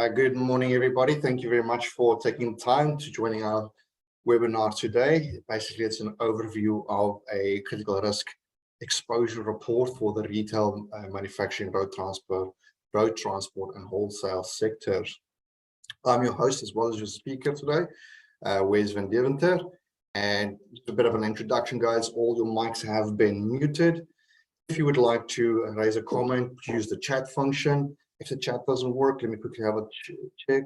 Good morning, everybody. Thank you very much for taking time to joining our webinar today. Basically, it's an overview of a critical risk exposure report for the retail, manufacturing, road transport, and wholesale sectors. I'm your host as well as your speaker today, Wes van Deventer. And just a bit of an introduction, guys. All your mics have been muted. If you would like to raise a comment, use the chat function. If the chat doesn't work, let me quickly have a check.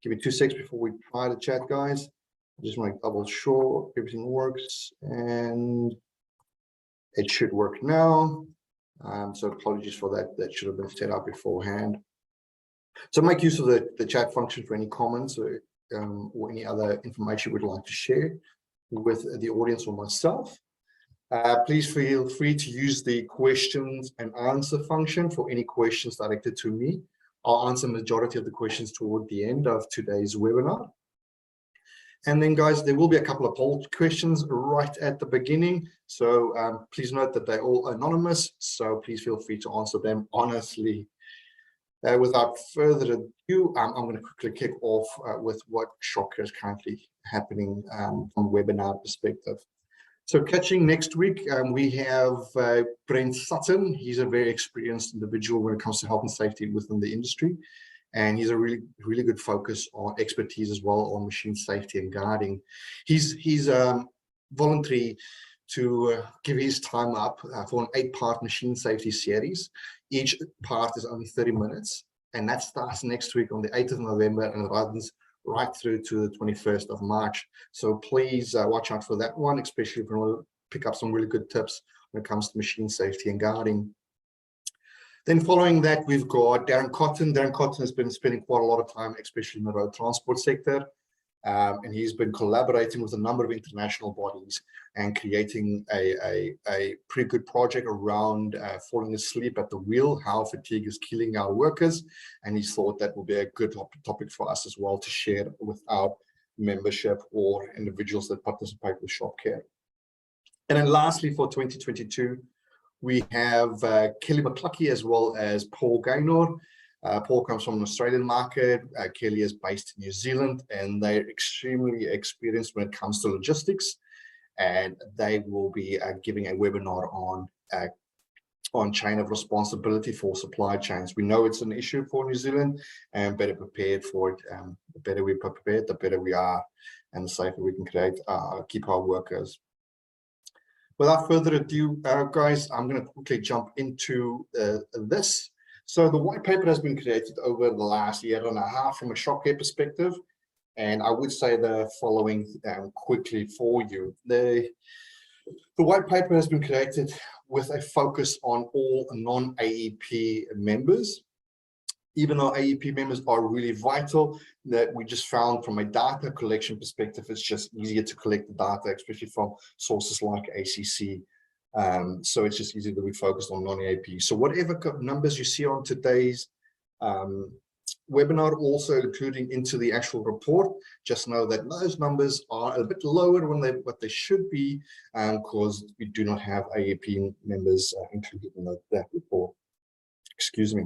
Give me 2 seconds before we try the chat, guys. I just want to double sure everything works, and it should work now. So apologies for that. That should have been set up beforehand. So make use of the chat function for any comments or any other information you would like to share with the audience or myself. Please feel free to use the questions and answer function for any questions directed to me. I'll answer the majority of the questions toward the end of today's webinar. And then, guys, there will be a couple of poll questions right at the beginning. So please note that they're all anonymous. So please feel free to answer them honestly. Without further ado, I'm going to quickly kick off with what ShopCare is currently happening from a webinar perspective. So catching next week, we have Brent Sutton. He's a very experienced individual when it comes to health and safety within the industry. And he's a really good focus on expertise as well on machine safety and guarding. He's voluntary to give his time up for an 8-part machine safety series. Each part is only 30 minutes. And that starts next week on the 8th of November and runs right through to the 21st of March. So please watch out for that one, especially if you want to pick up some really good tips when it comes to machine safety and guarding. Then following that, we've got Darren Cotton. Darren Cotton has been spending quite a lot of time, especially in the road transport sector. And he's been collaborating with a number of international bodies and creating a pretty good project around falling asleep at the wheel, how fatigue is killing our workers. And he thought that would be a good topic for us as well to share with our membership or individuals that participate with ShopCare. And then lastly, for 2022, we have Kelly McCluskey as well as Paul Gaynor. Paul comes from an Australian market. Kelly is based in New Zealand, and they're extremely experienced when it comes to logistics. And they will be giving a webinar on chain of responsibility for supply chains. We know it's an issue for New Zealand, and better prepared for it. The better we're prepared, the better we are, and the safer we can keep our workers. Without further ado, guys, I'm going to quickly jump into this. So the white paper has been created over the last year and a half from a ShopCare perspective, and I would say the following quickly for you. The white paper has been created with a focus on all non-AEP members. Even though AEP members are really vital, that we just found from a data collection perspective, it's just easier to collect the data, especially from sources like ACC. So it's just easier that we focus on non-AEP. So whatever numbers you see on today's webinar, also including into the actual report, just know that those numbers are a bit lower than what they should be, because we do not have AEP members included in that report. Excuse me.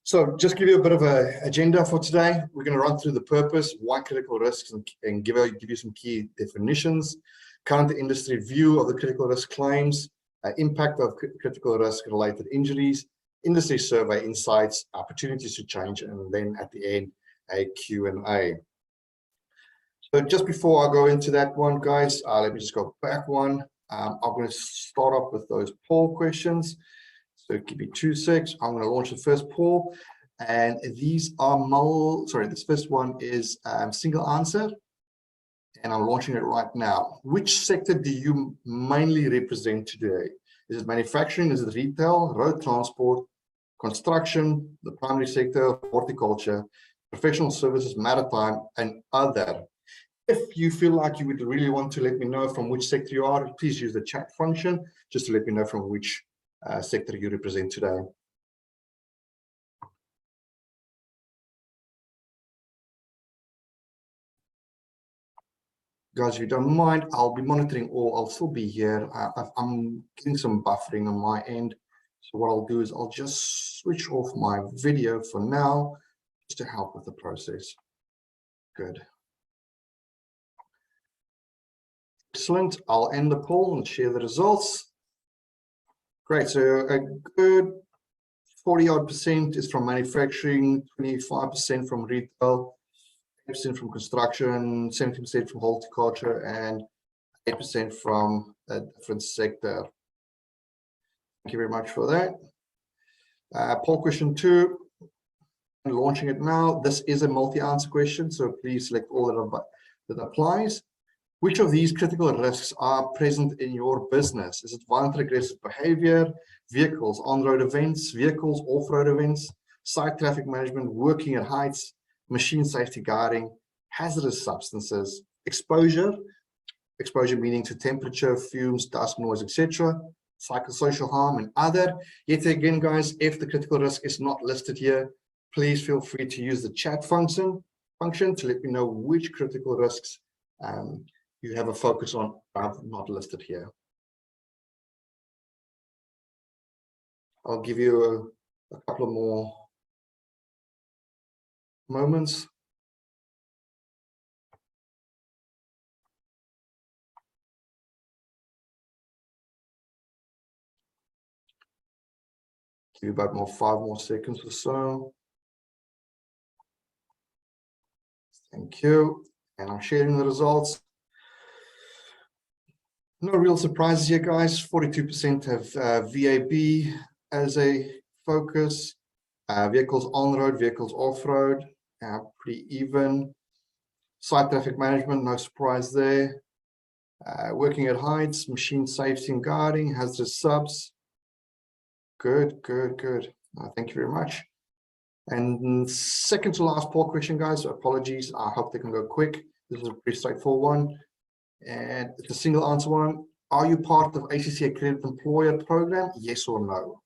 So just give you a bit of an agenda for today. We're going to run through the purpose, why critical risks, and give you some key definitions, current industry view of the critical risk claims, impact of critical risk related injuries, industry survey insights, opportunities to change, and then at the end, a Q&A. So just before I go into that one, guys, let me just go back one. I'm going to start off with those poll questions. So give me 2 seconds. I'm going to launch the first poll, and these are this first one is single answer, and I'm launching it right now. Which sector do you mainly represent today? Is it manufacturing? Is it retail, road transport, construction, the primary sector, horticulture, professional services, maritime, and other? If you feel like you would really want to let me know from which sector you are, please use the chat function just to let me know from which sector you represent today. Guys, if you don't mind, I'll be monitoring, or I'll still be here. I'm getting some buffering on my end, So what I'll do is I'll just switch off my video for now, just to help with the process. Good. Excellent. I'll end the poll and share the results. Great. So a good 40-odd% is from manufacturing, 25% from retail, 8% from construction, 70% from horticulture, and 8% from a different sector. Thank you very much for that. Poll question 2, I'm launching it now. This is a multi-answer question, so please select all that applies. Which of these critical risks are present in your business? Is it violent aggressive behavior, vehicles, on-road events, vehicles, off-road events, site traffic management, working at heights, machine safety guarding, hazardous substances, exposure meaning to temperature, fumes, dust, noise, etc., psychosocial harm, and other. Yet again, guys, if the critical risk is not listed here, please feel free to use the chat function to let me know which critical risks you have a focus on, not listed here. I'll give you a couple of more moments. Give you about 5 more seconds or so. Thank you. And I'm sharing the results. No real surprises here, guys. 42% have VAB as a focus. Vehicles on-road, vehicles off-road, pretty even. Site traffic management, no surprise there. Working at heights, machine safety and guarding, hazardous subs. Good. Thank you very much. And second to last poll question, guys. So apologies. I hope they can go quick. This is a pretty straightforward one. And it's a single answer one. Are you part of ACC Accredited Employer Program? Yes or no?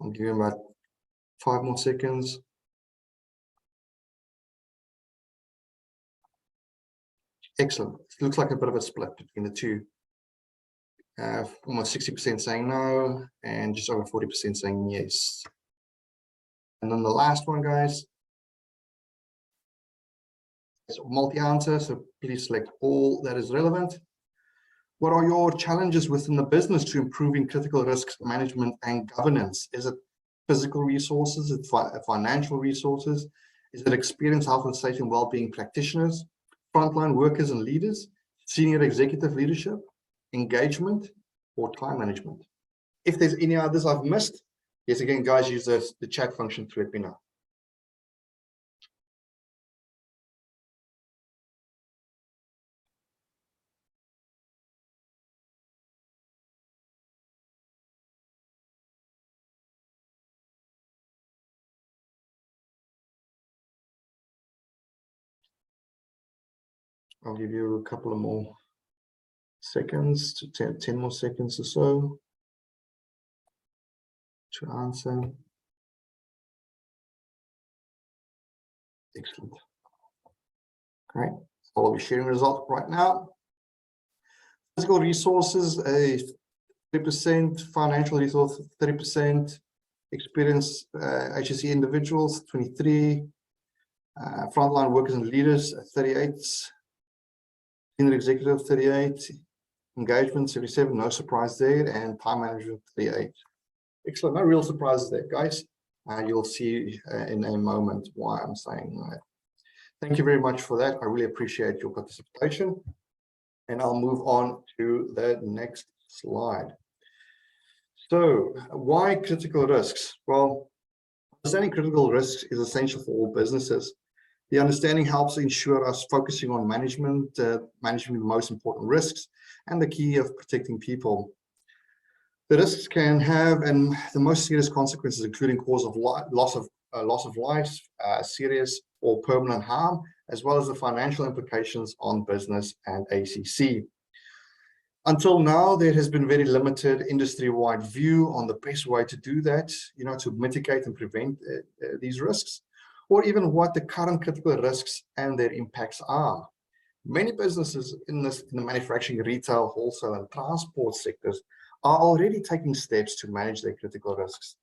I'll give you about 5 more seconds. Excellent. It looks like a bit of a split between the two. Almost 60% saying no, and just over 40% saying yes. And then the last one, guys, is multi-answer, so please select all that is relevant. What are your challenges within the business to improving critical risk management and governance? Is it physical resources? Is it financial resources? Is it experienced health and safety and well-being practitioners, frontline workers and leaders, senior executive leadership, engagement, or time management? If there's any others I've missed, yes, again, guys, use the chat function to let me know. I'll give you a couple of more seconds, to 10 more seconds or so to answer. Excellent. Great. I'll be sharing the result right now. Physical resources, 30%, financial resources, 30%, experienced HSE individuals, 23%, frontline workers and leaders, 38%, senior executive, 38%, engagement, 77%, no surprise there, and time management, 38%. Excellent, no real surprises there, guys. You'll see in a moment why I'm saying that. Thank you very much for that. I really appreciate your participation. And I'll move on to the next slide. So why critical risks? Well, understanding critical risks is essential for all businesses. The understanding helps ensure us focusing on managing the most important risks and the key of protecting people. The risks can have the most serious consequences, including cause of loss of life, serious or permanent harm, as well as the financial implications on business and ACC. Until now, there has been very limited industry-wide view on the best way to do that, to mitigate and prevent these risks. or even what the current critical risks and their impacts are. Many businesses in the manufacturing, retail, wholesale, and transport sectors are already taking steps to manage their critical risks.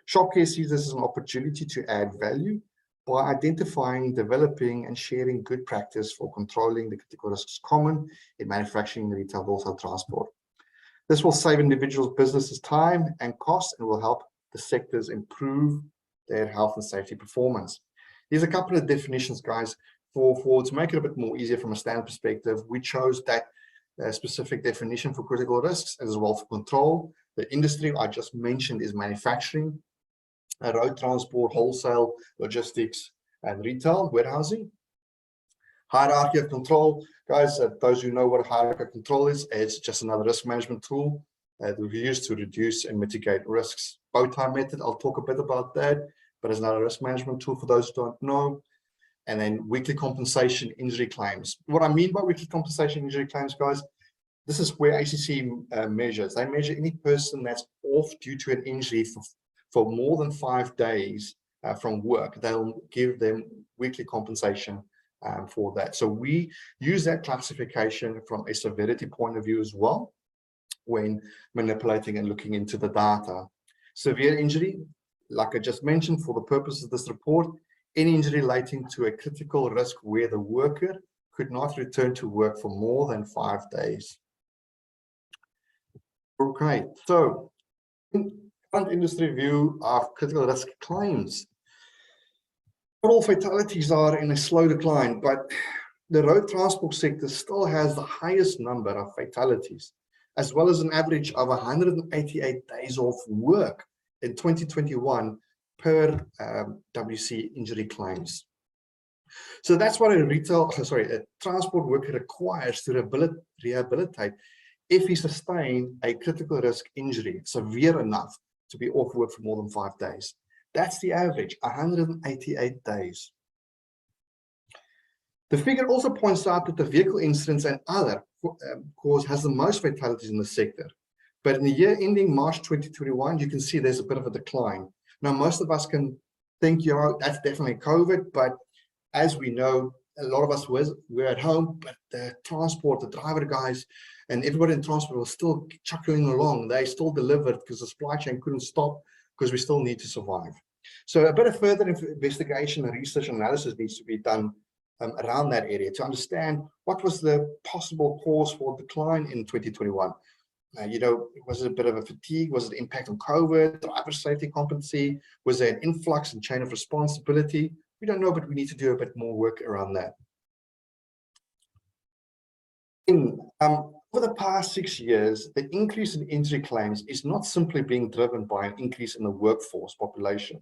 ShopCare sees this as an opportunity to add value by identifying, developing, and sharing good practice for controlling the critical risks common in manufacturing, retail, wholesale, transport. This will save individuals, businesses time and cost, and will help the sectors improve their health and safety performance. Here's a couple of definitions, guys, to make it a bit more easier from a standard perspective. We chose that specific definition for critical risks as well for control. The industry I just mentioned is manufacturing, road transport, wholesale, logistics, and retail, warehousing. Hierarchy of control, guys, those who know what hierarchy of control is, it's just another risk management tool that we use to reduce and mitigate risks. Bowtie method, I'll talk a bit about that, but it's another risk management tool for those who don't know. And then weekly compensation injury claims. What I mean by weekly compensation injury claims, guys, this is where ACC measures. They measure any person that's off due to an injury for more than 5 days from work. They'll give them weekly compensation for that. So we use that classification from a severity point of view as well when manipulating and looking into the data. Severe injury, like I just mentioned, for the purpose of this report, any injury relating to a critical risk where the worker could not return to work for more than 5 days. Okay, so current industry view of critical risk claims. Not all fatalities are in a slow decline, but the road transport sector still has the highest number of fatalities, as well as an average of 188 days off work in 2021 per WC injury claims. So that's what a transport worker requires to rehabilitate if he sustained a critical risk injury severe enough to be off work for more than 5 days. That's the average, 188 days. The figure also points out that the vehicle incidents and other cause has the most fatalities in the sector. But in the year ending March 2021, you can see there's a bit of a decline. Now, most of us can think, you know, that's definitely COVID, but as we know, a lot of us were at home, but the transport, the driver guys, and everybody in transport was still chuckling along. They still delivered because the supply chain couldn't stop because we still need to survive. So a bit of further investigation and research analysis needs to be done around that area to understand what was the possible cause for decline in 2021. You know, was it a bit of a fatigue? Was it impact on COVID, driver safety competency? Was there an influx and chain of responsibility? We don't know, but we need to do a bit more work around that. Over the past 6 years, the increase in injury claims is not simply being driven by an increase in the workforce population.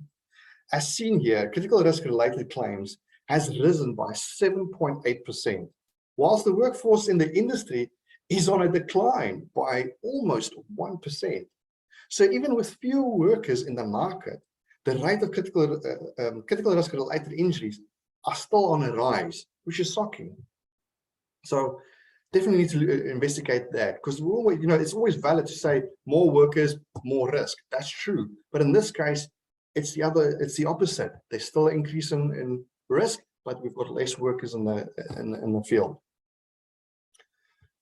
As seen here, critical risk-related claims has risen by 7.8%, whilst the workforce in the industry is on a decline by almost 1%. So even with fewer workers in the market, the rate of critical risk-related injuries are still on a rise, which is shocking. So definitely need to investigate that, because we always, you know, it's always valid to say more workers, more risk. That's true, but in this case, it's the opposite. There's still an increase in risk, but we've got less workers in the field.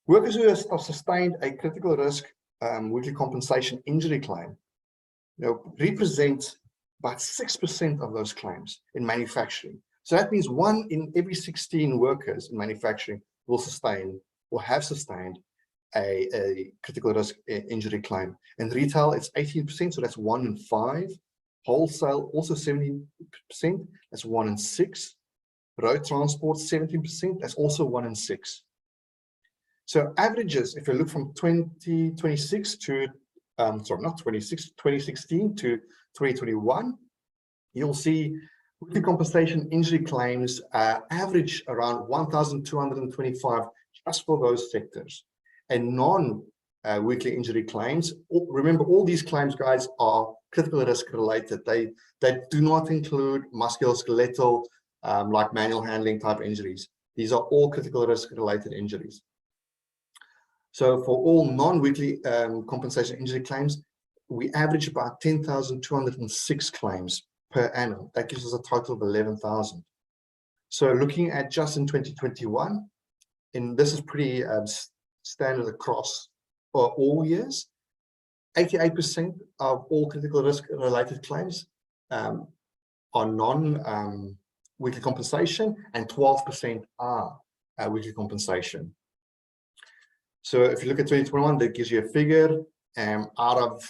Workers who have sustained a critical risk weekly compensation injury claim, you know, represent about 6% of those claims in manufacturing. So that means 1 in every 16 workers in manufacturing will sustain or have sustained a critical risk injury claim. In retail, it's 18%, so that's 1 in 5. Wholesale, also 17%, that's 1 in 6. Road transport, 17%, that's also 1 in 6. So averages, if you look from 2016 to 2021, you'll see weekly compensation injury claims average around 1,225 just for those sectors. And non-weekly injury claims, remember all these claims, guys, are critical risk related. They do not include musculoskeletal, like manual handling type injuries. These are all critical risk related injuries. So for all non-weekly compensation injury claims, we average about 10,206 claims per annum. That gives us a total of 11,000. So looking at just in 2021, and this is pretty standard across for all years, 88% of all critical risk related claims are non-weekly compensation, and 12% are weekly compensation. So if you look at 2021, that gives you a figure out of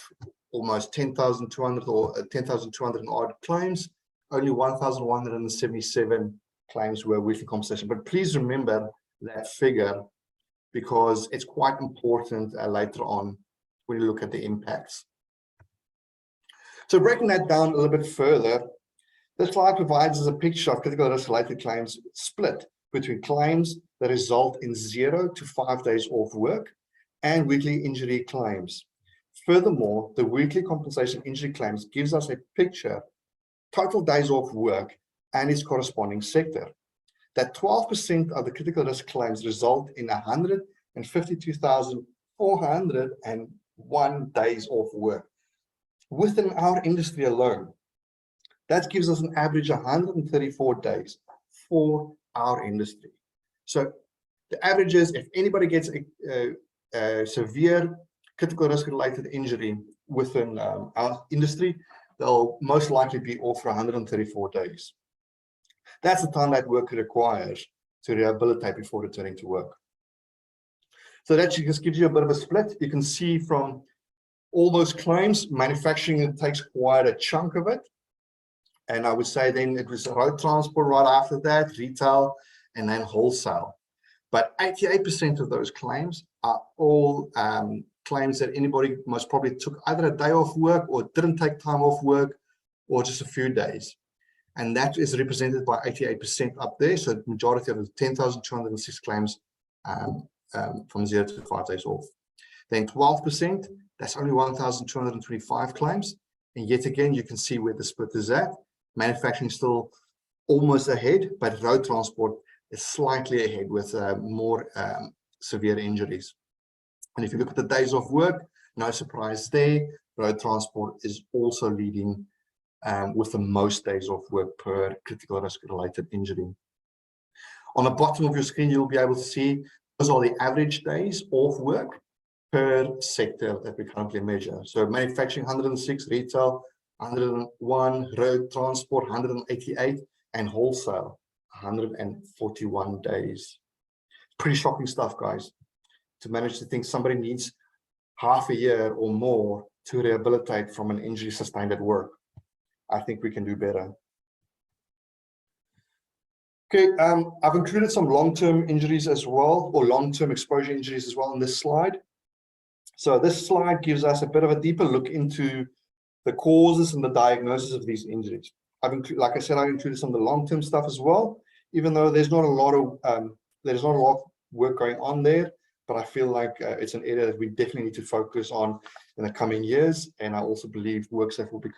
almost 10,200 or 10,200 odd claims, only 1,177 claims were weekly compensation. But please remember that figure, because it's quite important later on when you look at the impacts. So breaking that down a little bit further, this slide provides us a picture of critical risk related claims split between claims that result in 0 to 5 days off work and weekly injury claims. Furthermore, the weekly compensation injury claims gives us a picture, total days off work and its corresponding sector. That 12% of the critical risk claims result in 152,401 days off work. Within our industry alone, that gives us an average 134 days for our industry. So the average is, if anybody gets a severe critical risk related injury within our industry, they'll most likely be off for 134 days. That's the time that worker requires to rehabilitate before returning to work. So that just gives you a bit of a split. You can see from all those claims, manufacturing, it takes quite a chunk of it. And I would say then it was road transport right after that, retail, and then wholesale. But 88% of those claims are all claims that anybody most probably took either a day off work or didn't take time off work or just a few days. And that is represented by 88% up there. So the majority of the 10,206 claims from 0 to 5 days off. Then 12%, that's only 1,225 claims. And yet again, you can see where the split is at. Manufacturing still almost ahead, but road transport is slightly ahead with more severe injuries. And if you look at the days off work, no surprise there, road transport is also leading with the most days off work per critical risk related injury. On the bottom of your screen, you'll be able to see those are the average days off work per sector that we currently measure. So manufacturing 106, retail 101, road transport 188, and wholesale 141 days. Pretty shocking stuff, guys, to manage to think somebody needs half a year or more to rehabilitate from an injury sustained at work. I think we can do better. Okay, I've included some long-term injuries as well, or long-term exposure injuries as well on this slide. So this slide gives us a bit of a deeper look into the causes and the diagnosis of these injuries. Like I said, I included some of the long-term stuff as well, even though there's not a lot of work going on there, but I feel like it's an area that we definitely need to focus on in the coming years. And I also believe WorkSafe will be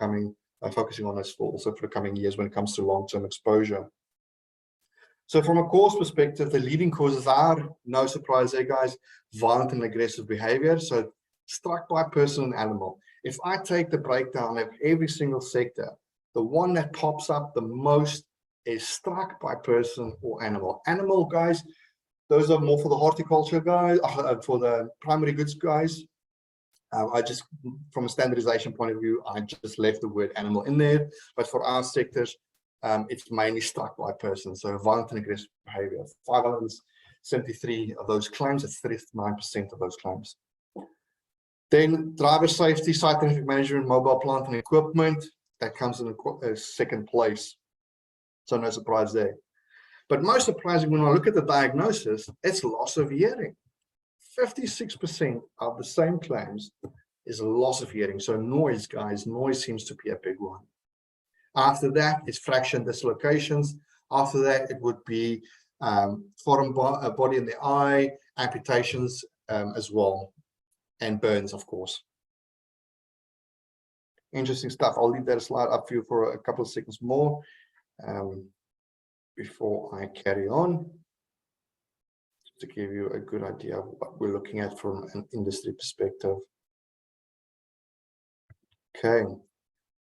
focusing on this also for the coming years when it comes to long-term exposure. So from a cause perspective, the leading causes are, no surprise there, guys, violent and aggressive behavior. So struck by person and animal. If I take the breakdown of every single sector, the one that pops up the most is struck by person or animal. Animal, guys, those are more for the horticulture guys, for the primary goods guys. I just, from a standardization point of view, I just left the word animal in there. But for our sectors, it's mainly struck by person. So violent and aggressive behavior. 573 of those claims, that's 39% of those claims. Then driver safety, site traffic management, mobile plant and equipment, that comes in a second place. So no surprise there. But most surprising, when I look at the diagnosis, it's loss of hearing. 56% of the same claims is a loss of hearing. So noise, guys, noise seems to be a big one. After that, it's fraction dislocations. After that, it would be foreign body in the eye, amputations as well, and burns, of course. Interesting stuff. I'll leave that slide up for you for a couple of seconds more before I carry on, to give you a good idea of what we're looking at from an industry perspective. Okay,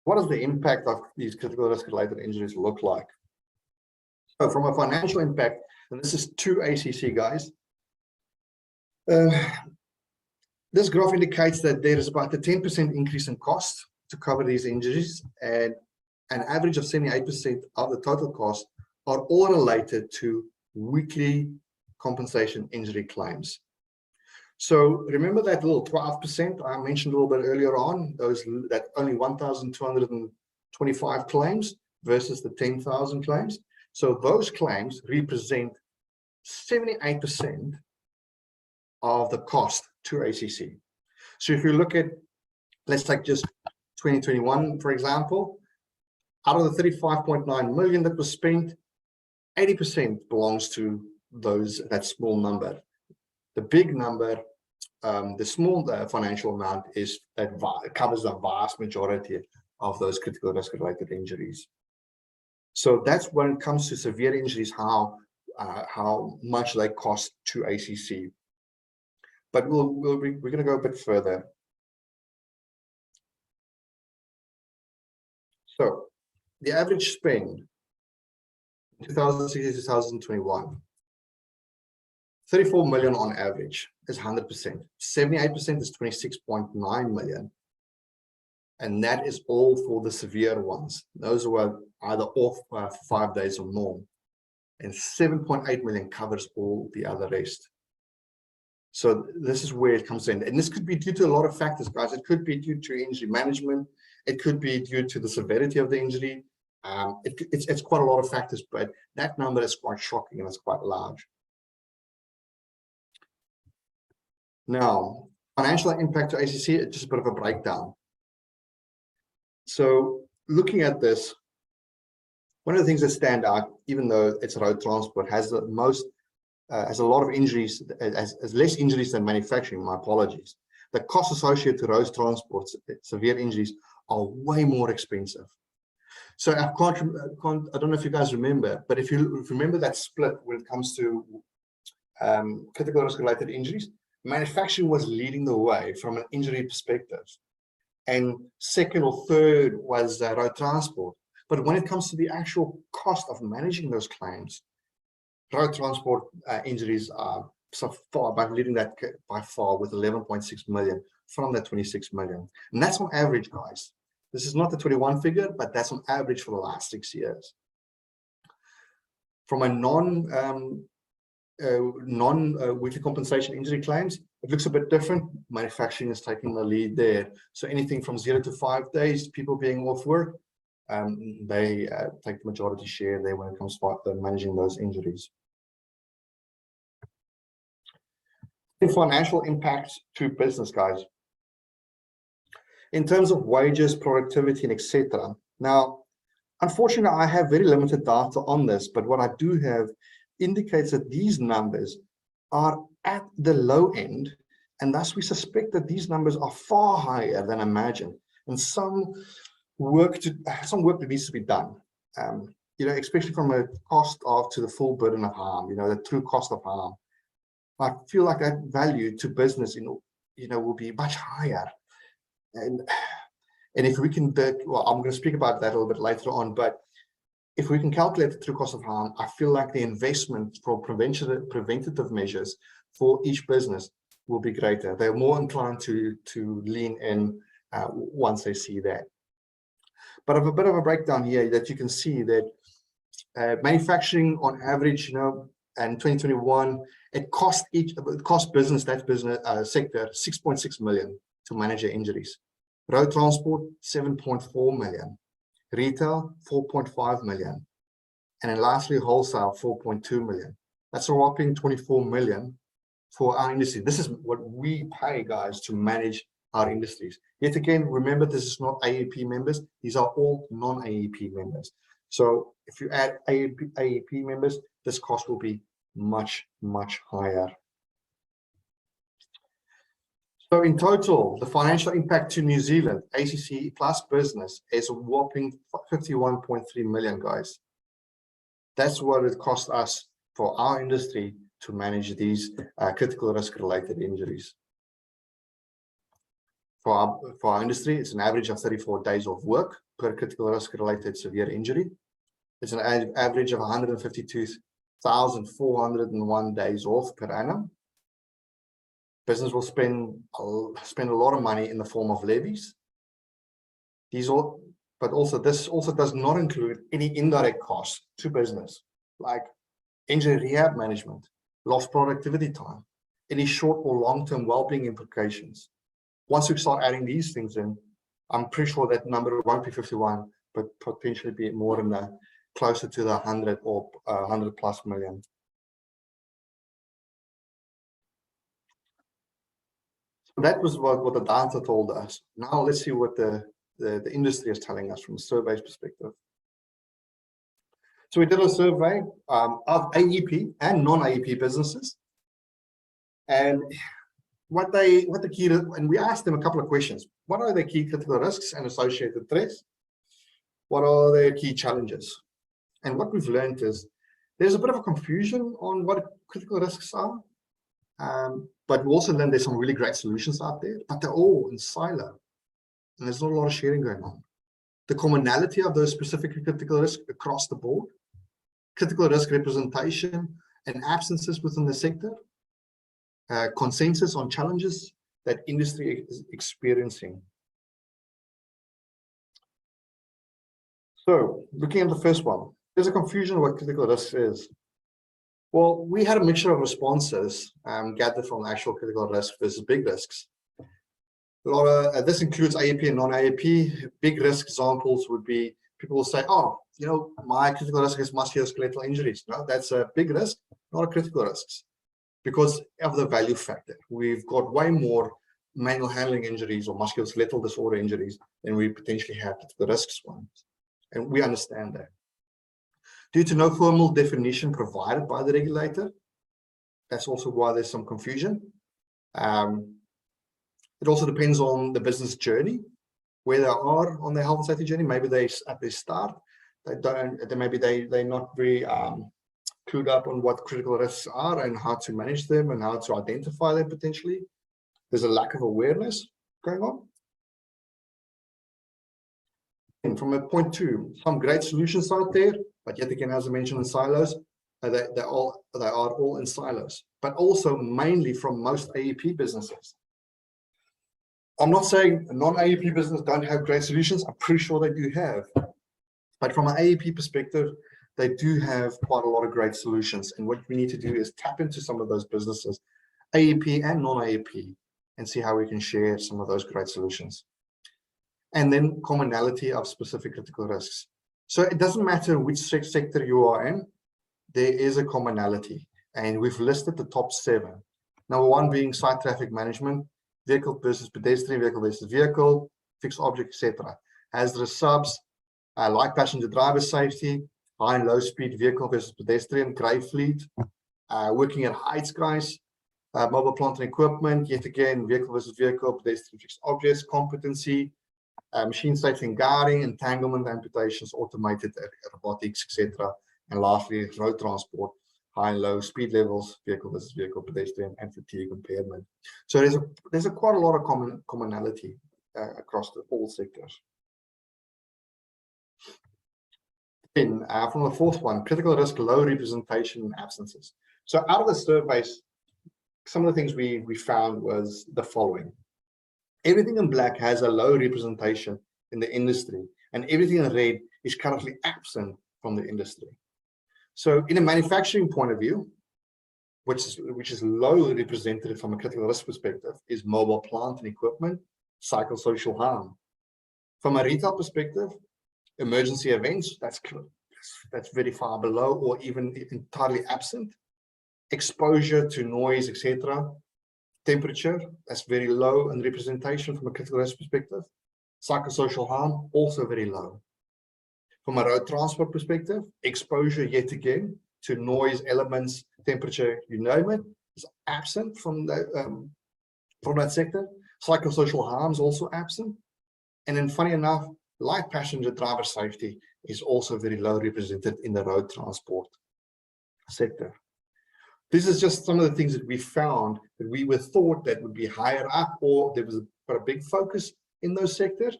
What does the impact of these critical risk related injuries look like? So from a financial impact, and this is 2 ACC guys, this graph indicates that there is about a 10% increase in cost to cover these injuries, and an average of 78% of the total cost are all related to weekly compensation injury claims. So remember that little 12% I mentioned a little bit earlier on, that only 1,225 claims versus the 10,000 claims. So those claims represent 78% of the cost to ACC. So if you look at, let's take just 2021, for example, out of the 35.9 million that was spent, 80% belongs to that small number. The big number, the small financial amount is that covers the vast majority of those critical risk related injuries. So that's when it comes to severe injuries, how much they cost to ACC. But we're going to go a bit further. So the average spend 2016 to 2021, 34 million on average is 100%. 78% is 26.9 million. And that is all for the severe ones. Those who are either off for 5 days or more. And 7.8 million covers all the other rest. So this is where it comes in. And this could be due to a lot of factors, guys. It could be due to injury management. It could be due to the severity of the injury. It's quite a lot of factors, but that number is quite shocking and it's quite large. Now, financial impact to ACC, just a bit of a breakdown. So looking at this, one of the things that stand out, even though it's road transport, has the most, has a lot of injuries, has less injuries than manufacturing, my apologies. The costs associated to road transport, severe injuries, are way more expensive. So I don't know if you guys remember, but if you remember that split when it comes to critical risk related injuries, manufacturing was leading the way from an injury perspective. And second or third was road transport. But when it comes to the actual cost of managing those claims, road transport injuries are so far by leading that by far with 11.6 million from that 26 million. And that's on average, guys. This is not the 21 figure, but that's on average for the last 6 years. From a non-weekly compensation injury claims, it looks a bit different. Manufacturing is taking the lead there. So anything from 0 to 5 days, people being off work, they take the majority share there when it comes to managing those injuries. The financial impacts to business, guys. In terms of wages, productivity, and etc. Now, unfortunately, I have very limited data on this, but what I do have indicates that these numbers are at the low end, and thus we suspect that these numbers are far higher than imagined, and some work that needs to be done. You know, especially from a cost to the full burden of harm. You know, the true cost of harm. I feel like that value to business, will be much higher, and if we can, well, I'm going to speak about that a little bit later on, but if we can calculate the true cost of harm, I feel like the investment for preventative measures for each business will be greater. They're more inclined to lean in once they see that. But of a bit of a breakdown here that you can see that manufacturing on average, in 2021, it cost business sector 6.6 million to manage their injuries. Road transport 7.4 million. Retail 4.5 million, and then lastly wholesale 4.2 million. That's a whopping 24 million for our industry. This is what we pay, guys, to manage our industries. Yet again, remember, this is not AAP members. These are all non-AAP members. So if you add AAP members, this cost will be much, much higher. So in total, the financial impact to New Zealand, ACC plus business, is a whopping 51.3 million, guys. That's what it cost us for our industry to manage these critical risk-related injuries. For our industry, it's an average of 34 days of work per critical risk related severe injury. It's an average of 152,401 days off per annum. Business will spend a lot of money in the form of levies. This also does not include any indirect costs to business, like injury rehab management, lost productivity time, any short or long-term well-being implications. Once we start adding these things in, I'm pretty sure that number won't be 51, but potentially be more in the closer to the 100 or 100 plus million. So that was what the data told us. Now let's see what the industry is telling us from a survey's perspective. So we did a survey of AEP and non-AEP businesses, and and we asked them a couple of questions. What are the key critical risks and associated threats? What are their key challenges? And what we've learned is there's a bit of a confusion on what critical risks are, but we also learned there's some really great solutions out there, but they're all in silo, and there's not a lot of sharing going on. The commonality of those specific critical risks across the board, critical risk representation and absences within the sector, consensus on challenges that industry is experiencing. So looking at the first one, there's a confusion of what critical risk is. Well, we had a mixture of responses gathered from actual critical risk versus big risks. This includes AEP and non-AEP. Big risk examples would be people will say, oh, you know, my critical risk is musculoskeletal injuries. No, that's a big risk, not a critical risk, because of the value factor. We've got way more manual handling injuries or musculoskeletal disorder injuries than we potentially have critical risks ones. And we understand that. Due to no formal definition provided by the regulator, that's also why there's some confusion. It also depends on the business journey, where they are on their health and safety journey. Maybe they at their start, they're not very clued up on what critical risks are and how to manage them and how to identify them potentially. There's a lack of awareness going on. And from a point two, some great solutions out there, but yet again, as I mentioned, in silos, they are all in silos, but also mainly from most AEP businesses. I'm not saying non-AEP business don't have great solutions. I'm pretty sure they do have, but from an AEP perspective, they do have quite a lot of great solutions. And what we need to do is tap into some of those businesses, AEP and non-AEP, and see how we can share some of those great solutions. And then commonality of specific critical risks. So it doesn't matter which sector you are in, there is a commonality. And we've listed the top 7. Number 1 being site traffic management, vehicle versus pedestrian, vehicle versus vehicle, fixed object, etc. Hazardous subs, light passenger driver safety, high and low speed vehicle versus pedestrian, grey fleet, working at heights, guys, mobile plant and equipment, yet again, vehicle versus vehicle, pedestrian, fixed objects, competency, machine safety and guarding, entanglement, amputations, automated robotics, etc. And lastly, road transport, high and low speed levels, vehicle versus vehicle, pedestrian, and fatigue impairment. So there's quite a lot of commonality across all sectors. Then from the fourth one, critical risk, low representation and absences. So out of the surveys, some of the things we found was the following. Everything in black has a low representation in the industry, and everything in red is currently absent from the industry. So in a manufacturing point of view, which is low represented from a critical risk perspective, is mobile plant and equipment, psychosocial harm. From a retail perspective, emergency events, that's very far below or even entirely absent. Exposure to noise, etc. Temperature, that's very low in representation from a critical risk perspective. Psychosocial harm, also very low. From a road transport perspective, exposure yet again to noise, elements, temperature, you name it, is absent from that sector. Psychosocial harm is also absent. And then funny enough, light passenger driver safety is also very low represented in the road transport sector. This is just some of the things that we found that we were thought that would be higher up, or there was a big focus in those sectors,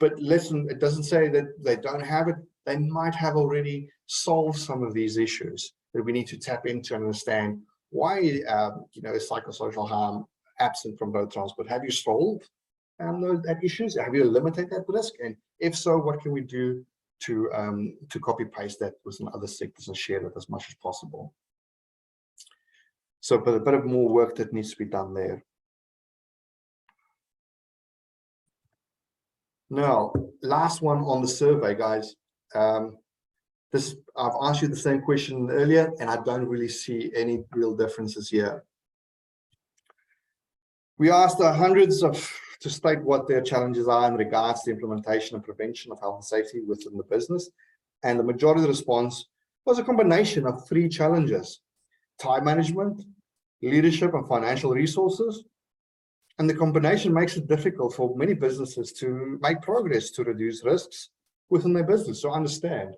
But listen, it doesn't say that they don't have it. They might have already solved some of these issues that we need to tap into and understand why, is psychosocial harm absent from road transport. Have you solved that issues? Have you eliminated that risk? And if so, what can we do to copy paste that within other sectors and share that as much as possible? So, but a bit of more work that needs to be done there. Now, last one on the survey, guys. I've asked you the same question earlier, and I don't really see any real differences here. We asked hundreds to state what their challenges are in regards to implementation and prevention of health and safety within the business. And the majority of the response was a combination of 3 challenges: time management, leadership, and financial resources. And the combination makes it difficult for many businesses to make progress to reduce risks within their business. So understand.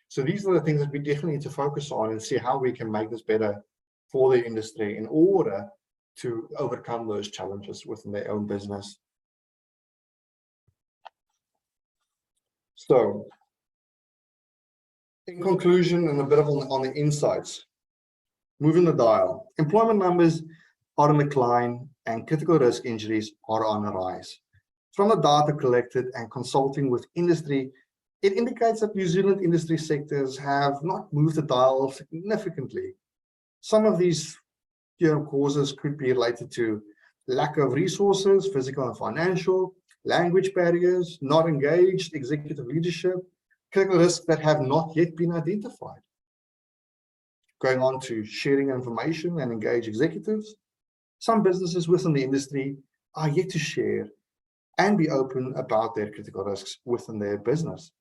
So these are the things that we definitely need to focus on and see how we can make this better for the industry in order to overcome those challenges within their own business. So in conclusion, and a bit of on the insights, moving the dial, employment numbers are in decline and critical risk injuries are on the rise. From the data collected and consulting with industry, it indicates that New Zealand industry sectors have not moved the dial significantly. Some of these causes could be related to lack of resources, physical and financial, language barriers, not engaged executive leadership, critical risks that have not yet been identified. Going on to sharing information and engage executives, some businesses within the industry are yet to share and be open about their critical risks within their business.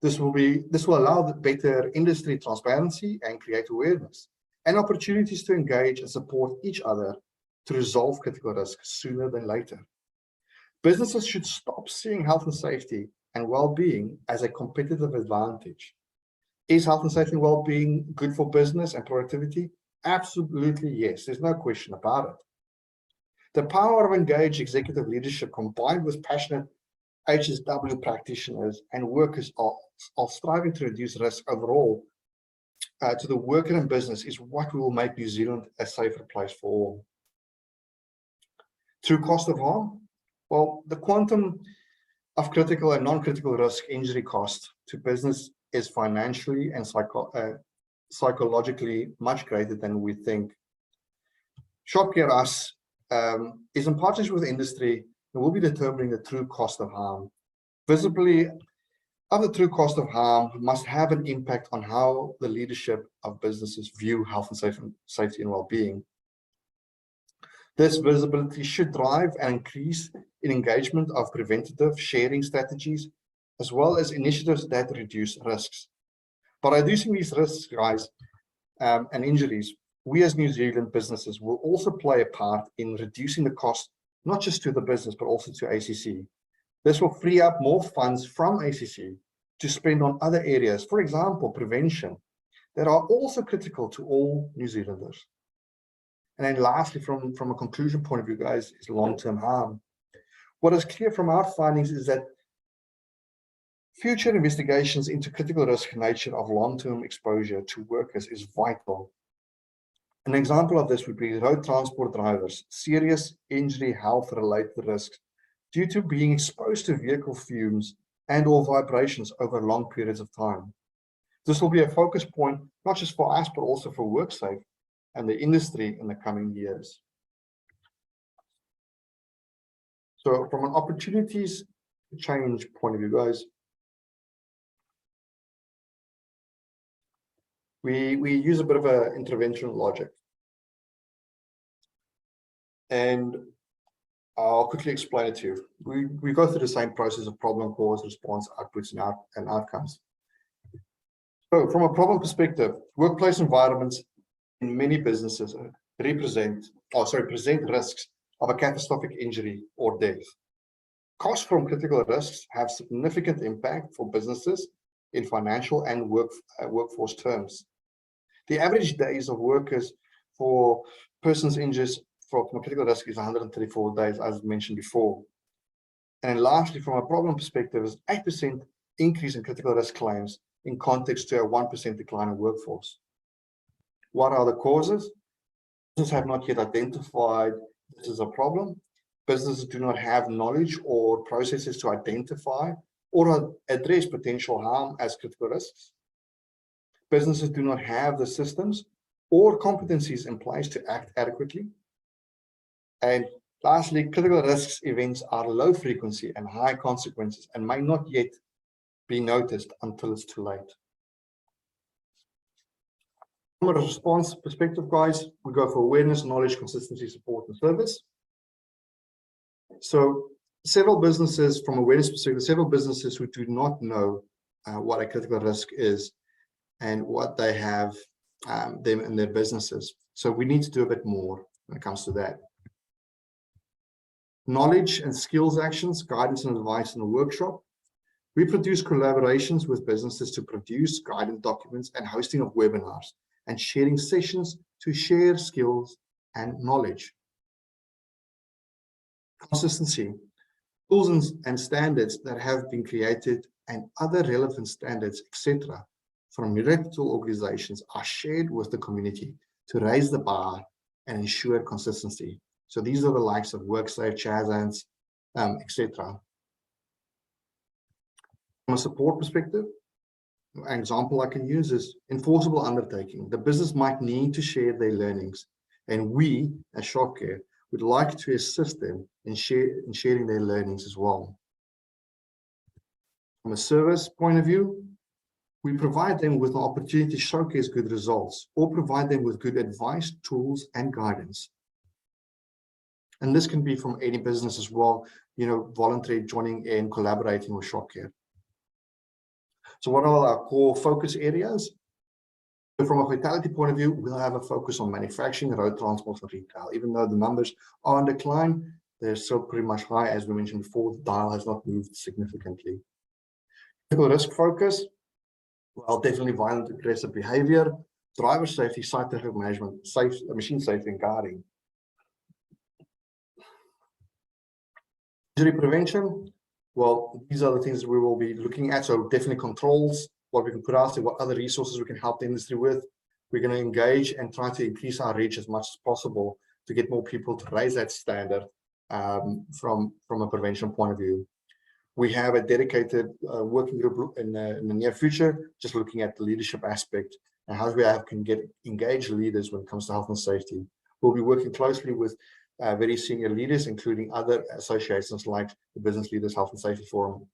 This will allow better industry transparency and create awareness and opportunities to engage and support each other to resolve critical risks sooner than later. Businesses should stop seeing health and safety and well-being as a competitive advantage. Is health and safety and well-being good for business and productivity? Absolutely yes, there's no question about it. The power of engaged executive leadership combined with passionate HSW practitioners and workers are striving to reduce risk overall to the worker and business is what will make New Zealand a safer place for all. Through cost of harm, well, the quantum of critical and non-critical risk injury cost to business is financially and psychologically much greater than we think. ShopCare Us is in partnership with industry and will be determining the true cost of harm. Visibly, the true cost of harm must have an impact on how the leadership of businesses view health and safety and well-being. This visibility should drive an increase in engagement of preventative sharing strategies, as well as initiatives that reduce risks. By reducing these risks, guys, and injuries, we as New Zealand businesses will also play a part in reducing the cost, not just to the business, but also to ACC. This will free up more funds from ACC to spend on other areas, for example, prevention, that are also critical to all New Zealanders. And then lastly, from a conclusion point of view, guys, is long-term harm. What is clear from our findings is that future investigations into critical risk nature of long-term exposure to workers is vital. An example of this would be road transport drivers, serious injury health-related risks due to being exposed to vehicle fumes and or vibrations over long periods of time. This will be a focus point, not just for us, but also for WorkSafe and the industry in the coming years. So from an opportunities change point of view, guys, we use a bit of an intervention logic. And I'll quickly explain it to you. We go through the same process of problem, cause, response, outputs, and outcomes. So from a problem perspective, workplace environments in many businesses present risks of a catastrophic injury or death. Costs from critical risks have significant impact for businesses in financial and workforce terms. The average days of workers for persons injured from a critical risk is 134 days, as mentioned before. And lastly, from a problem perspective, is 8% increase in critical risk claims in context to a 1% decline in workforce. What are the causes? Businesses have not yet identified this as a problem. Businesses do not have knowledge or processes to identify or address potential harm as critical risks. Businesses do not have the systems or competencies in place to act adequately. And lastly, critical risks events are low frequency and high consequences and may not yet be noticed until it's too late. From a response perspective, guys, we go for awareness, knowledge, consistency, support, and service. So several businesses, from awareness perspective, several businesses who do not know what a critical risk is and what they have them in their businesses. So we need to do a bit more when it comes to that. Knowledge and skills actions, guidance and advice in the workshop. We produce collaborations with businesses to produce guidance documents and hosting of webinars and sharing sessions to share skills and knowledge. Consistency, tools and standards that have been created and other relevant standards, etc., from reputable organizations are shared with the community to raise the bar and ensure consistency. So these are the likes of WorkSafe, Chazans, etc. From a support perspective, an example I can use is enforceable undertaking. The business might need to share their learnings, and we, as ShopCare, would like to assist them in sharing their learnings as well. From a service point of view, we provide them with an opportunity to showcase good results or provide them with good advice, tools, and guidance. And this can be from any business as well, you know, voluntarily joining in, collaborating with ShopCare. So what are our core focus areas? So from a fatality point of view, we'll have a focus on manufacturing, road transport, and retail. Even though the numbers are on decline, they're still pretty much high. As we mentioned before, the dial has not moved significantly. Critical risk focus, well, definitely violent aggressive behavior, driver safety, site traffic management, machine safety, and guarding. Injury prevention, well, these are the things that we will be looking at. So definitely controls, what we can put out there, what other resources we can help the industry with. We're going to engage and try to increase our reach as much as possible to get more people to raise that standard from a prevention point of view. We have a dedicated working group in the near future, just looking at the leadership aspect and how we can get engaged leaders when it comes to health and safety. We'll be working closely with very senior leaders, including other associations like the Business Leaders Health and Safety Forum.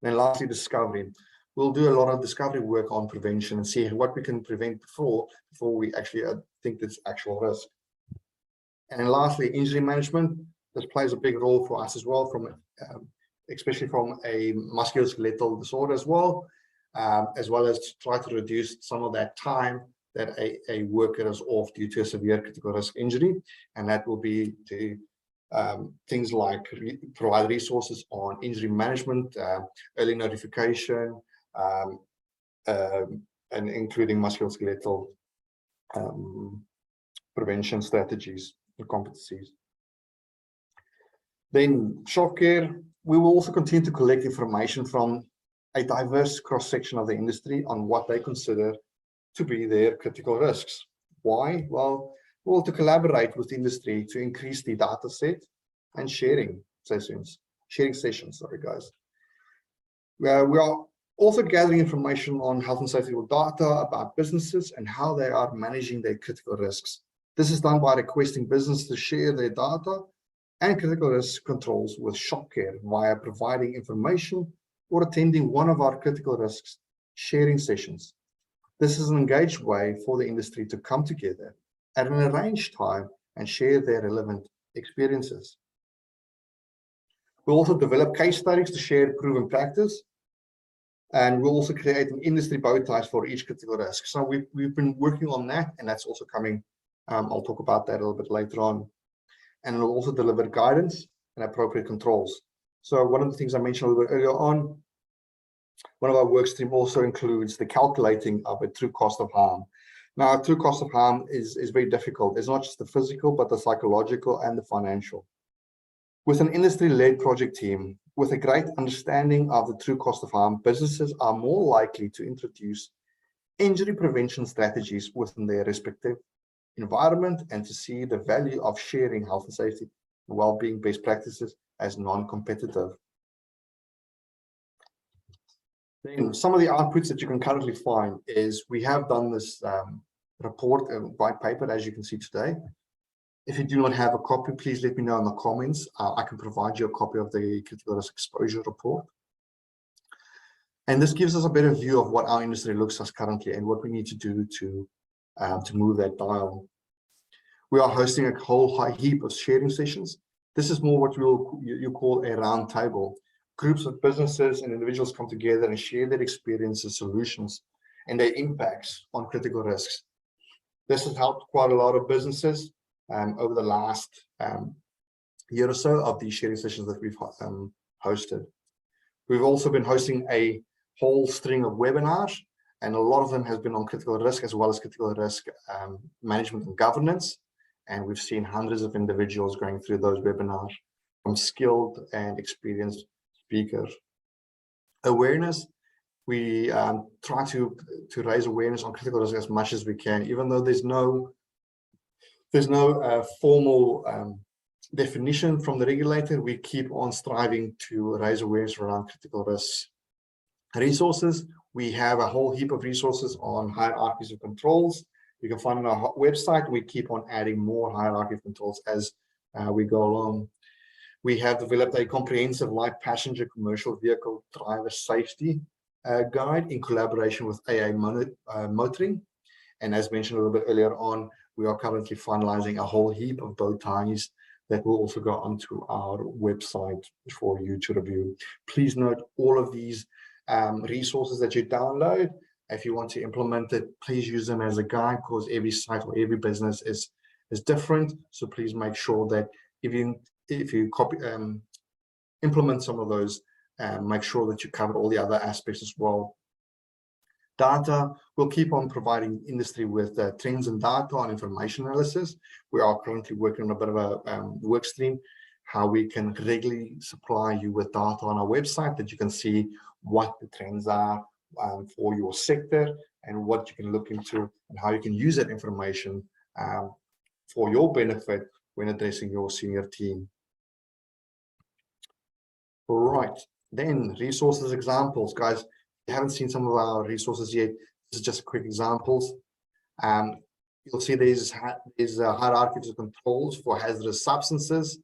And then lastly, discovery. We'll do a lot of discovery work on prevention and see what we can prevent before we actually think it's actual risk. And then lastly, injury management. This plays a big role for us as well, especially from a musculoskeletal disorder as well as to try to reduce some of that time that a worker is off due to a severe critical risk injury. And that will be to things like provide resources on injury management, early notification, and including musculoskeletal prevention strategies and competencies. Then ShopCare, we will also continue to collect information from a diverse cross-section of the industry on what they consider to be their critical risks. Why? Well, to collaborate with industry to increase the data set and sharing sessions. Sorry, guys. We are also gathering information on health and safety data about businesses and how they are managing their critical risks. This is done by requesting businesses to share their data and critical risk controls with ShopCare via providing information or attending one of our critical risks sharing sessions. This is an engaged way for the industry to come together at an arranged time and share their relevant experiences. We'll also develop case studies to share proven practice, and we'll also create an industry bow ties for each critical risk. So we've been working on that, and that's also coming. I'll talk about that a little bit later on. And we'll also deliver guidance and appropriate controls. So one of the things I mentioned a little bit earlier on, one of our work stream also includes the calculating of a true cost of harm. Now, a true cost of harm is very difficult. It's not just the physical, but the psychological and the financial. With an industry-led project team, with a great understanding of the true cost of harm, businesses are more likely to introduce injury prevention strategies within their respective environment and to see the value of sharing health and safety and well-being best practices as non-competitive. Then some of the outputs that you can currently find is we have done this report and white paper, as you can see today. If you do not have a copy, please let me know in the comments. I can provide you a copy of the critical risk exposure report. And this gives us a better view of what our industry looks like currently and what we need to do to move that dial. We are hosting a whole heap of sharing sessions. This is more what you call a round table. Groups of businesses and individuals come together and share their experiences, solutions, and their impacts on critical risks. This has helped quite a lot of businesses over the last year or so of these sharing sessions that we've hosted. We've also been hosting a whole string of webinars, and a lot of them has been on critical risk as well as critical risk management and governance. And we've seen hundreds of individuals going through those webinars, from skilled and experienced speakers. Awareness, we try to raise awareness on critical risk as much as we can, even though there's no formal definition from the regulator. We keep on striving to raise awareness around critical risks. Resources, we have a whole heap of resources on hierarchies of controls. You can find on our website. We keep on adding more hierarchy of controls as we go along. We have developed a comprehensive light passenger commercial vehicle driver safety guide in collaboration with AA Motoring. And as mentioned a little bit earlier on, we are currently finalizing a whole heap of bow ties that will also go onto our website for you to review. Please note all of these resources that you download. If you want to implement it, please use them as a guide, because every site or every business is different. So please make sure that if you copy implement some of those, make sure that you cover all the other aspects as well. Data, we'll keep on providing industry with trends and data on information analysis. We are currently working on a bit of a work stream, how we can regularly supply you with data on our website that you can see what the trends are for your sector and what you can look into and how you can use that information for your benefit when addressing your senior team. All right, then resources examples, guys. If you haven't seen some of our resources yet, this is just quick examples. You'll see there's hierarchies of controls for hazardous substances,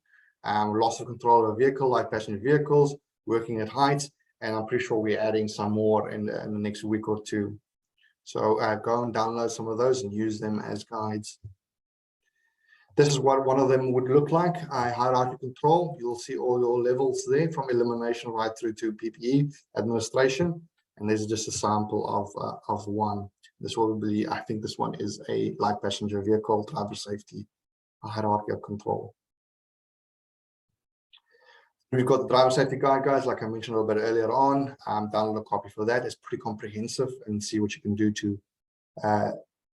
loss of control of a vehicle, like passenger vehicles, working at heights, and I'm pretty sure we're adding some more in the next week or two. So go and download some of those and use them as guides. This is what one of them would look like, a hierarchy control. You'll see all your levels there, from elimination right through to PPE administration. And this is just a sample of one. This will be, I think this one is a light passenger vehicle driver safety, a hierarchy of control. We've got the driver safety guide, guys, like I mentioned a little bit earlier on. Download a copy for that. It's pretty comprehensive, and see what you can do to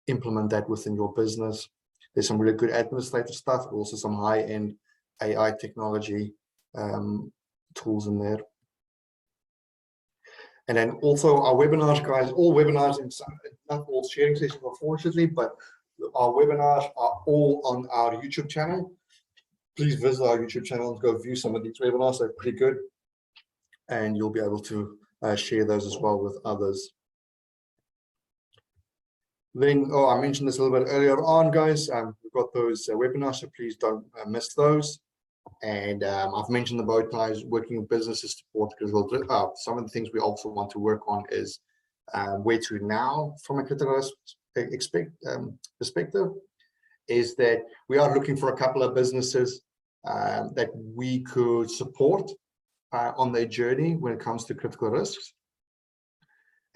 implement that within your business. There's some really good administrative stuff, also some high-end AI technology tools in there. And then also our webinars, guys, all webinars, and not all sharing sessions, unfortunately, but our webinars are all on our YouTube channel. Please visit our YouTube channel and go view some of these webinars. They're pretty good. And you'll be able to share those as well with others. Then, I mentioned this a little bit earlier on, guys. We've got those webinars, so please don't miss those. And I've mentioned the bow ties, working with businesses to support critical. Some of the things we also want to work on is where to now from a critical perspective, is that we are looking for a couple of businesses that we could support on their journey when it comes to critical risks,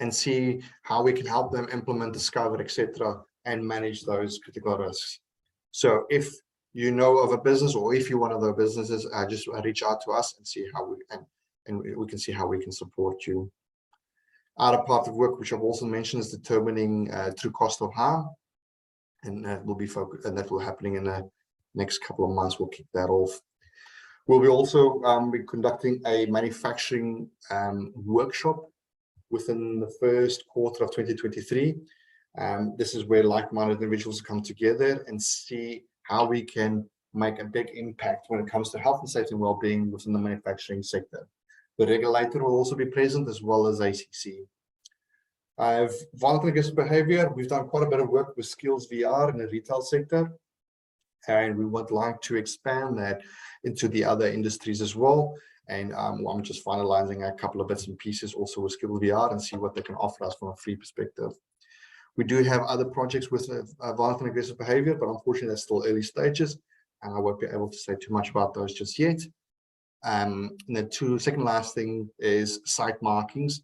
and see how we can help them implement, discover, etc., and manage those critical risks. So if you know of a business, or if you're one of those businesses, just reach out to us and see how we can see how we can support you. Other part of work which I've also mentioned is determining true cost of harm, and that will be focused, and that will be happening in the next couple of months. We'll kick that off. We'll be also be conducting a manufacturing workshop within the first quarter of 2023. This is where like-minded individuals come together and see how we can make a big impact when it comes to health and safety and well-being within the manufacturing sector. The regulator will also be present, as well as ACC. Violent and aggressive behavior, we've done quite a bit of work with Skills VR in the retail sector, and we would like to expand that into the other industries as well. And I'm just finalizing a couple of bits and pieces also with Skills VR and see what they can offer us from a free perspective. We do have other projects with violent and aggressive behavior, but unfortunately that's still early stages, and I won't be able to say too much about those just yet. And the second last thing is site markings.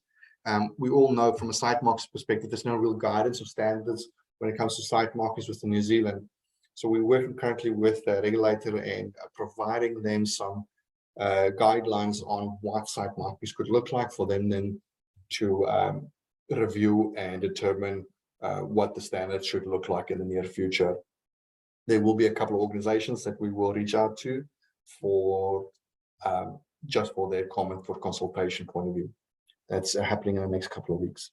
We all know from a site marks perspective, there's no real guidance or standards when it comes to site markings within New Zealand. So we're working currently with the regulator and providing them some guidelines on what site markings could look like for them then to review and determine what the standards should look like in the near future. There will be a couple of organizations that we will reach out to for just for their comment for consultation point of view. That's happening in the next couple of weeks.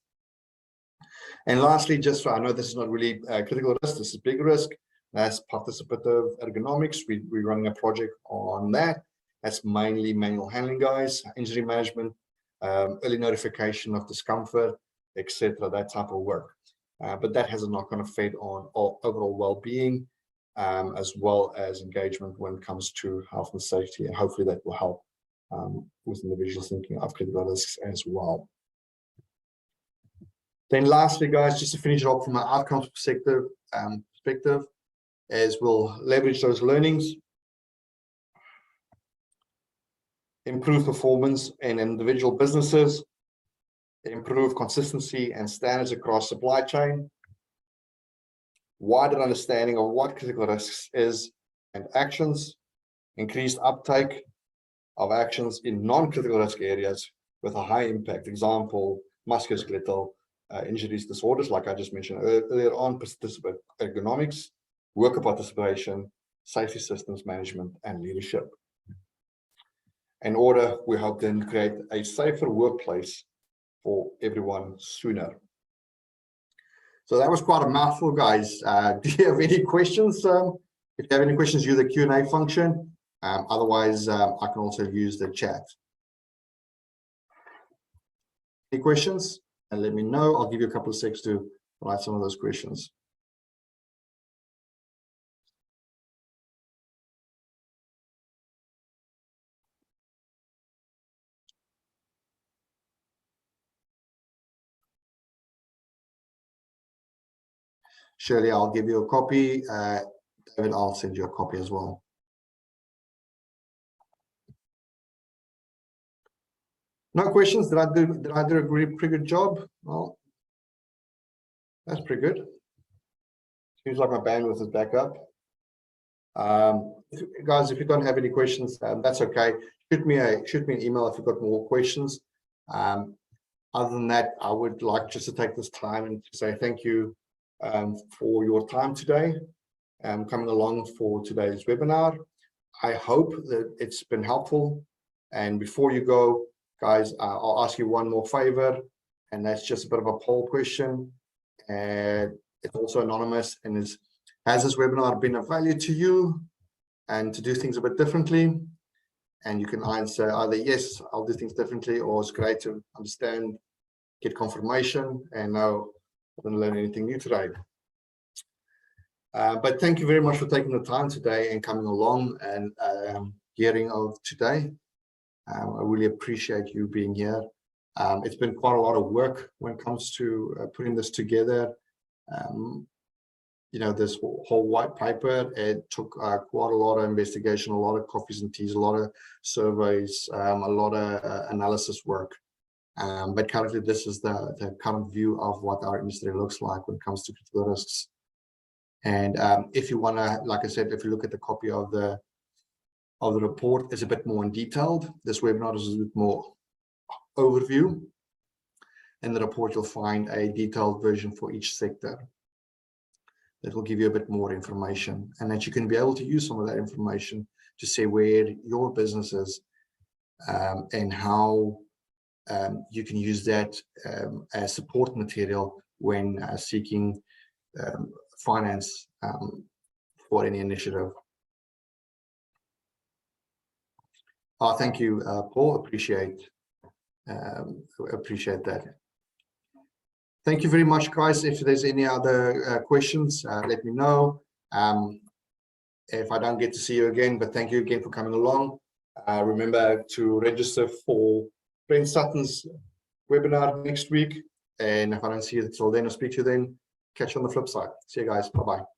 And lastly, just so I know this is not really critical risk, this is big risk. That's participative ergonomics. We're running a project on that. That's mainly manual handling, guys, injury management, early notification of discomfort, etc., that type of work. But that has a knock-on effect on overall well-being, as well as engagement when it comes to health and safety, and hopefully that will help with individuals thinking of critical risks as well. Then lastly, guys, just to finish up from an outcomes perspective, as we'll leverage those learnings, improve performance in individual businesses, improve consistency and standards across supply chain, wider understanding of what critical risks is and actions, increased uptake of actions in non-critical risk areas with a high impact, example, musculoskeletal injuries, disorders, like I just mentioned earlier on, participant ergonomics, worker participation, safety systems management, and leadership. In order, we hope then to create a safer workplace for everyone sooner. So that was quite a mouthful, guys. Do you have any questions? If you have any questions, use the Q&A function. Otherwise, I can also use the chat. Any questions? And let me know. I'll give you a couple of seconds to write some of those questions. Shirley, I'll give you a copy. David, I'll send you a copy as well. No questions? Did I do a pretty good job? Well, that's pretty good. Seems like my bandwidth is back up. Guys, if you don't have any questions, that's okay. Shoot me an email if you've got more questions. Other than that, I would like just to take this time and to say thank you for your time today, coming along for today's webinar. I hope that it's been helpful. And before you go, guys, I'll ask you one more favor, and that's just a bit of a poll question. And it's also anonymous, and has this webinar been of value to you and to do things a bit differently? And you can answer either yes, I'll do things differently, or it's great to understand, get confirmation, and know I didn't learn anything new today. But thank you very much for taking the time today and coming along and hearing of today. I really appreciate you being here. It's been quite a lot of work when it comes to putting this together. You know, this whole white paper, it took quite a lot of investigation, a lot of coffees and teas, a lot of surveys, a lot of analysis work. But currently, this is the current view of what our industry looks like when it comes to critical risks. And if you want to, like I said, if you look at the copy of the report, it's a bit more in detailed. This webinar is a bit more overview. In the report, you'll find a detailed version for each sector. that will give you a bit more information, and that you can be able to use some of that information to see where your business is, and how you can use that as support material when seeking finance for any initiative. Thank you, Paul. Appreciate that. Thank you very much, guys. If there's any other questions, let me know. If I don't get to see you again, but thank you again for coming along. Remember to register for Brent Sutton's webinar next week. And if I don't see you until then, I'll speak to you then. Catch you on the flip side. See you guys. Bye-bye.